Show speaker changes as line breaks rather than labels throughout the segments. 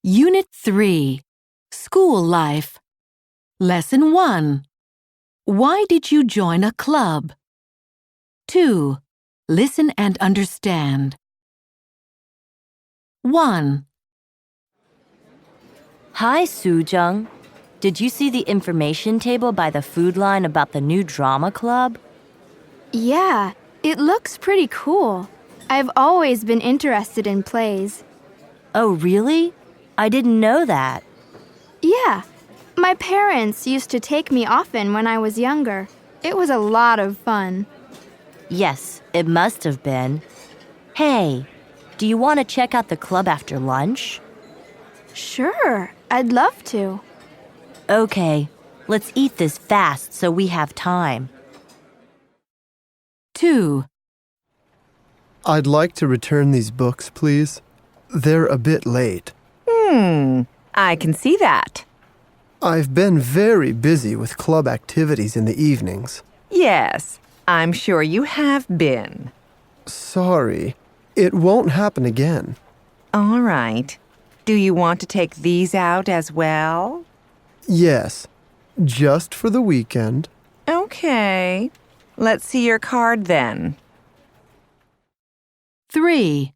Unit 3, School Life. Lesson 1. Why did you join a club? 2. Listen and understand. 1.
Hi, Soo-jung. Did you see the information table by the food line about the new drama club?
Yeah, it looks pretty cool. I've always been interested in plays.
Oh, really? I didn't know that.
Yeah, my parents used to take me often when I was younger. It was a lot of fun.
Yes, it must have been. Hey, do you want to check out the club after lunch?
Sure, I'd love to.
Okay, let's eat this fast so we have time.
2.
I'd like to return these books, please. They're a bit late.
I can see that.
I've been very busy with club activities in the evenings.
Yes, I'm sure you have been.
Sorry, it won't happen again.
All right. Do you want to take these out as well?
Yes, just for the weekend.
Okay. Let's see your card then.
3.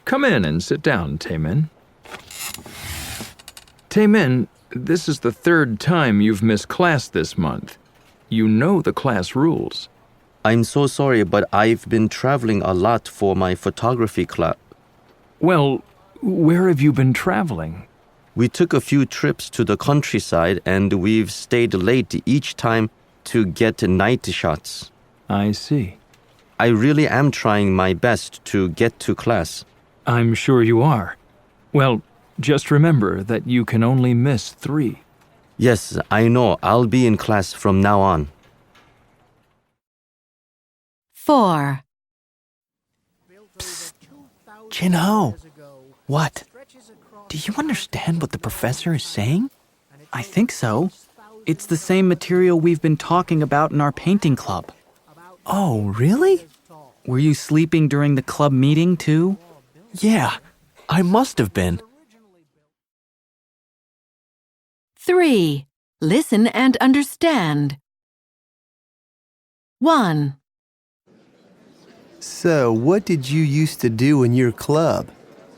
Come in and sit down, Taemin. Taemin, this is the third time you've missed class this month. You know the class rules.
I'm so sorry, but I've been traveling a lot for my photography class.
Well, where have you been traveling?
We took a few trips to the countryside and we've stayed late each time to get night shots.
I see.
I really am trying my best to get to class.
I'm sure you are. Well, just remember that you can only miss 3.
Yes, I know. I'll be in class from now on.
4.
Jin-ho. What? Do you understand what the professor is saying? I think so. It's the same material we've been talking about in our painting club. Oh, really? Were you sleeping during the club meeting, too? Yeah, I must have been.
3. Listen and understand. 1.
So, what did you used to do in your club?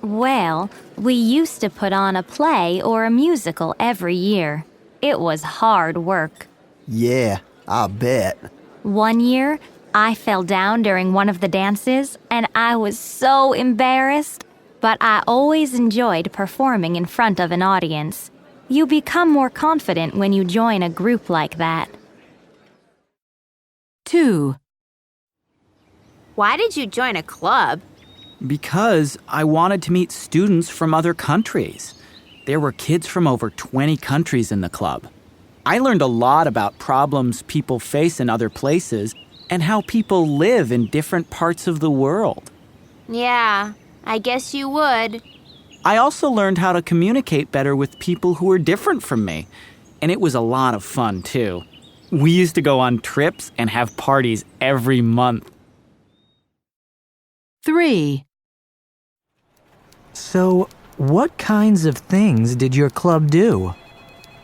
Well, we used to put on a play or a musical every year. It was hard work.
Yeah, I bet.
One year, I fell down during one of the dances, and I was so embarrassed. But I always enjoyed performing in front of an audience. You become more confident when you join a group like that.
2.
Why did you join a club?
Because I wanted to meet students from other countries. There were kids from over 20 countries in the club. I learned a lot about problems people face in other places and how people live in different parts of the world.
Yeah, I guess you would.
I also learned how to communicate better with people who were different from me, and it was a lot of fun, too. We used to go on trips and have parties every month.
3.
So, what kinds of things did your club do?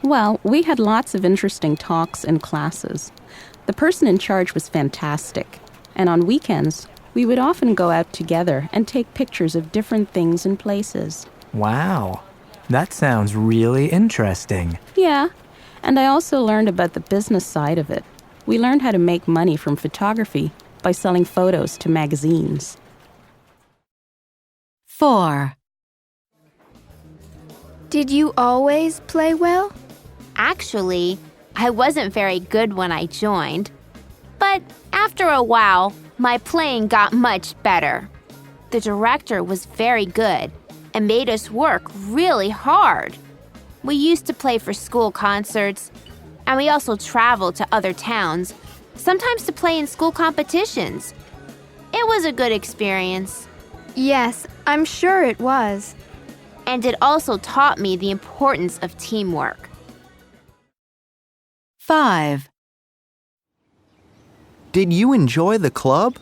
Well, we had lots of interesting talks and classes. The person in charge was fantastic, and on weekends, we would often go out together and take pictures of different things and places.
Wow, that sounds really interesting.
Yeah, and I also learned about the business side of it. We learned how to make money from photography by selling photos to magazines.
4.
Did you always play well?
Actually, I wasn't very good when I joined. But after a while, my playing got much better. The director was very good and made us work really hard. We used to play for school concerts, and we also traveled to other towns, sometimes to play in school competitions. It was a good experience.
Yes, I'm sure it was.
And it also taught me the importance of teamwork.
5.
Did you enjoy the club?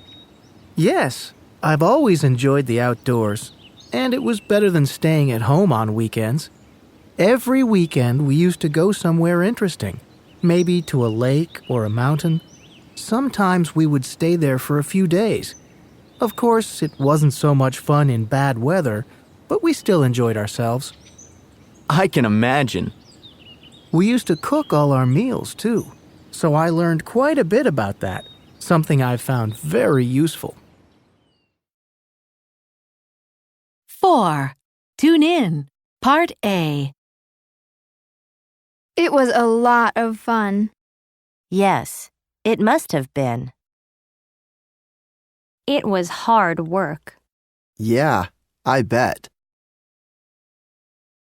Yes, I've always enjoyed the outdoors.
and it was better than staying at home on weekends. Every weekend we used to go somewhere interesting, maybe to a lake or a mountain. Sometimes we would stay there for a few days. Of course, it wasn't so much fun in bad weather, but we still enjoyed ourselves.
I can imagine.
We used to cook all our meals, too, so I learned quite a bit about that, something I found very useful.
4. Tune in. Part A.
It was a lot of fun.
Yes, it must have been.
It was hard work.
Yeah, I bet.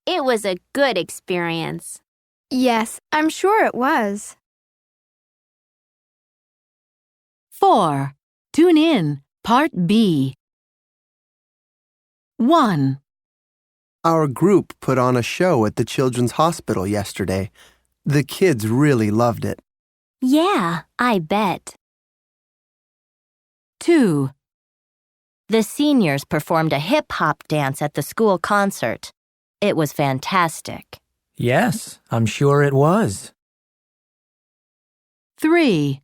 It was a good experience.
Yes, I'm sure it was.
4. Tune in. Part B. 1.
Our group put on a show at the Children's Hospital yesterday. The kids really loved it.
Yeah, I bet.
2.
The seniors performed a hip-hop dance at the school concert. It was fantastic.
Yes, I'm sure it was.
3.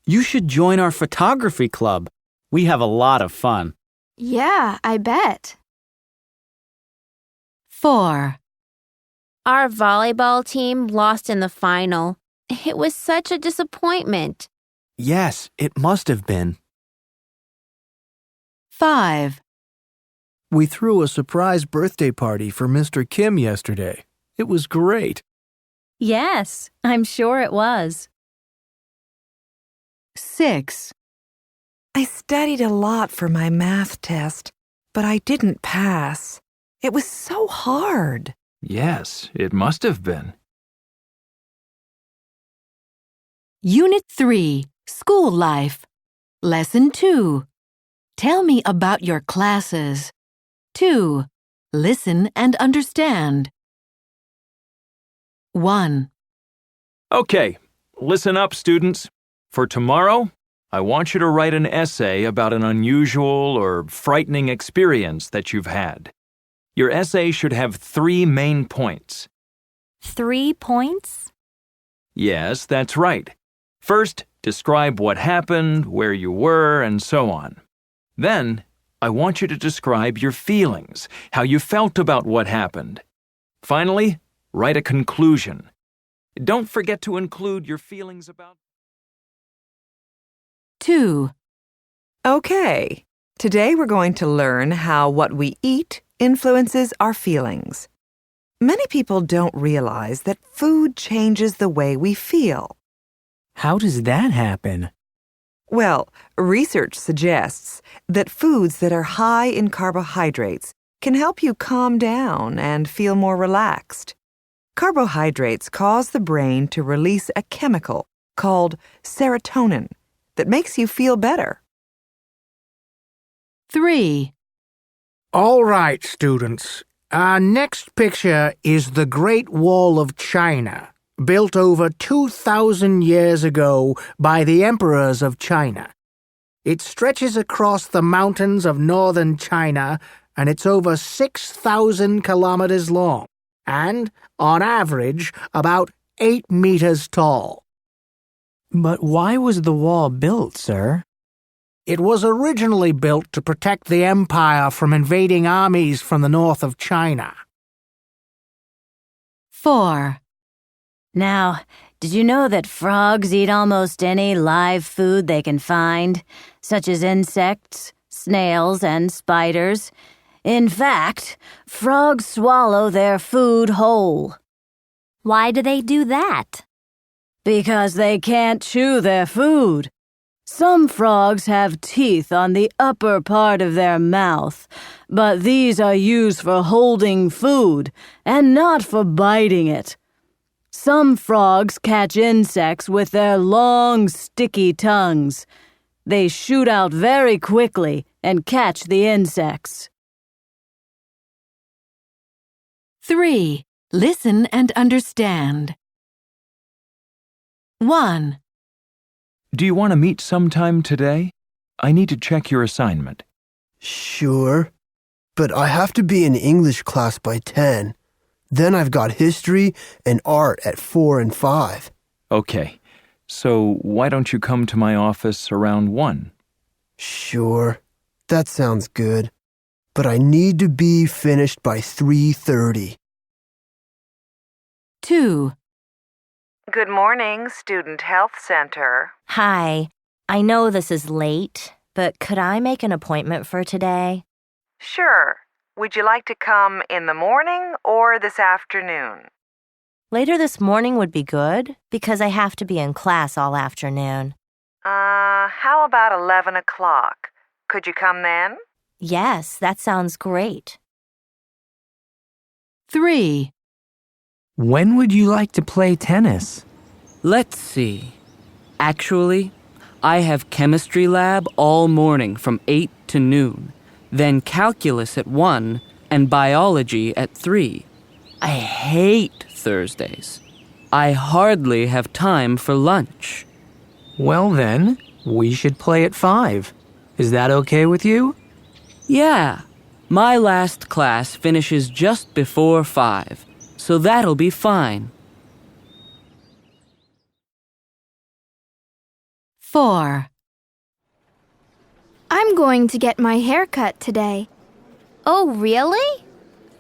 You should join our photography club. We have a lot of fun.
Yeah, I bet.
4.
Our volleyball team lost in the final. It was such a disappointment.
Yes, it must have been.
5.
We threw a surprise birthday party for Mr. Kim yesterday. It was great.
Yes, I'm sure it was.
6.
I studied a lot for my math test, but I didn't pass. It was so hard.
Yes, it must have been.
Unit 3. School Life. Lesson 2. Tell me about your classes. 2. Listen and understand. 1.
Okay, listen up, students. For tomorrow, I want you to write an essay about an unusual or frightening experience that you've had. Your essay should have 3 main points.
3 points?
Yes, that's right. First, describe what happened, where you were, and so on. Then, I want you to describe your feelings, how you felt about what happened. Finally, write a conclusion. Don't forget to include your feelings about...
2.
Okay, today we're going to learn how what we eat influences our feelings. Many people don't realize that food changes the way we feel.
How does that happen?
Well, research suggests that foods that are high in carbohydrates can help you calm down and feel more relaxed. Carbohydrates cause the brain to release a chemical called serotonin that makes you feel better.
3.
All right, students. Our next picture is the Great Wall of China, built over 2,000 years ago by the emperors of China. It stretches across the mountains of northern China, and it's over 6,000 kilometers long, and, on average, about 8 meters tall.
But why was the wall built, sir?
It was originally built to protect the empire from invading armies from the north of China.
4.
Now, did you know that frogs eat almost any live food they can find, such as insects, snails, and spiders? In fact, frogs swallow their food whole.
Why do they do that?
Because they can't chew their food. Some frogs have teeth on the upper part of their mouth, but these are used for holding food and not for biting it. Some frogs catch insects with their long, sticky tongues. They shoot out very quickly and catch the insects.
3. Listen and understand. 1.
Do you want to meet sometime today? I need to check your assignment.
Sure. but I have to be in English class by 10. Then I've got history and art at 4 and 5.
Okay, so why don't you come to my office around 1?
Sure, that sounds good. But I need to be finished by 3:30.
2.
Good morning, Student Health Center.
Hi, I know this is late, but could I make an appointment for today?
Sure. Would you like to come in the morning or this afternoon?
Later this morning would be good, because I have to be in class all afternoon.
How about 11 o'clock? Could you come then?
Yes, that sounds great.
3.
When would you like to play tennis?
Let's see. Actually, I have chemistry lab all morning from 8 to noon, then calculus at 1 and biology at 3. I hate Thursdays. I hardly have time for lunch.
Well then, we should play at 5. Is that okay with you?
Yeah, my last class finishes just before 5, so that'll be fine.
4.
I'm going to get my hair cut today.
Oh, really?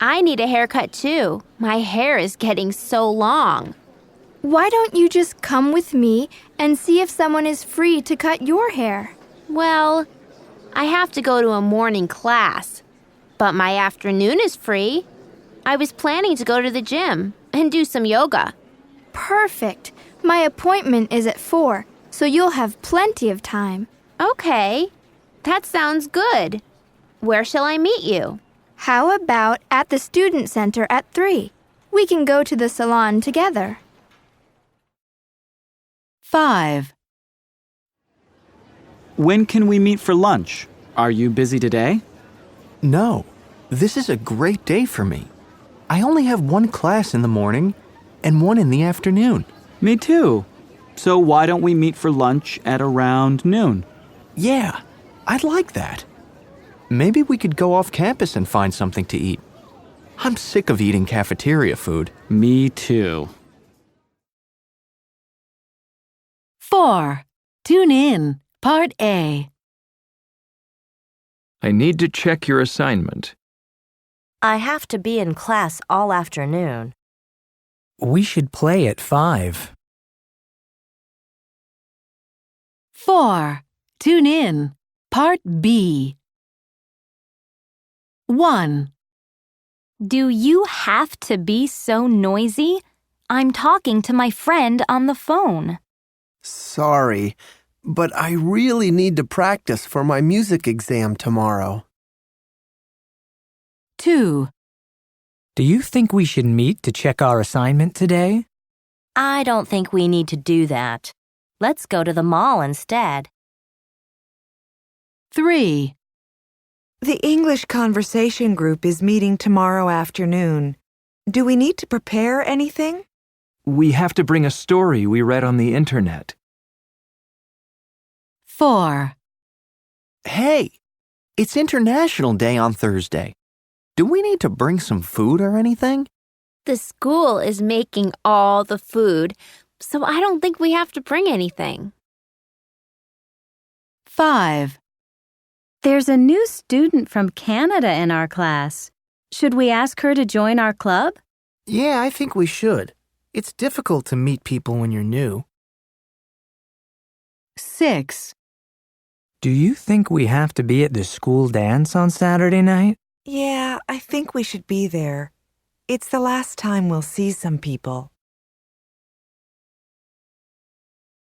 I need a haircut too. My hair is getting so long.
Why don't you just come with me and see if someone is free to cut your hair?
Well, I have to go to a morning class, but my afternoon is free. I was planning to go to the gym and do some yoga.
Perfect. My appointment is at 4, so you'll have plenty of time.
Okay, that sounds good. Where shall I meet you?
How about at the student center at 3? We can go to the salon together.
5.
When can we meet for lunch? Are you busy today?
No, this is a great day for me. I only have one class in the morning and one in the afternoon.
Me too. So why don't we meet for lunch at around noon?
Yeah, I'd like that. Maybe we could go off campus and find something to eat. I'm sick of eating cafeteria food.
Me too.
4. Tune in, Part A.
I need to check your assignment.
I have to be in class all afternoon.
We should play at 5.
4. Tune in, Part B. 1.
Do you have to be so noisy? I'm talking to my friend on the phone.
Sorry, but I really need to practice for my music exam tomorrow.
2.
Do you think we should meet to check our assignment today?
I don't think we need to do that. Let's go to the mall instead.
3.
The English conversation group is meeting tomorrow afternoon. Do we need to prepare anything?
We have to bring a story we read on the internet.
4.
Hey, it's International Day on Thursday. Do we need to bring some food or anything?
The school is making all the food, so I don't think we have to bring anything.
5.
There's a new student from Canada in our class. Should we ask her to join our club?
Yeah, I think we should. It's difficult to meet people when you're new.
6.
Do you think we have to be at the school dance on Saturday night?
Yeah, I think we should be there. It's the last time we'll see some people.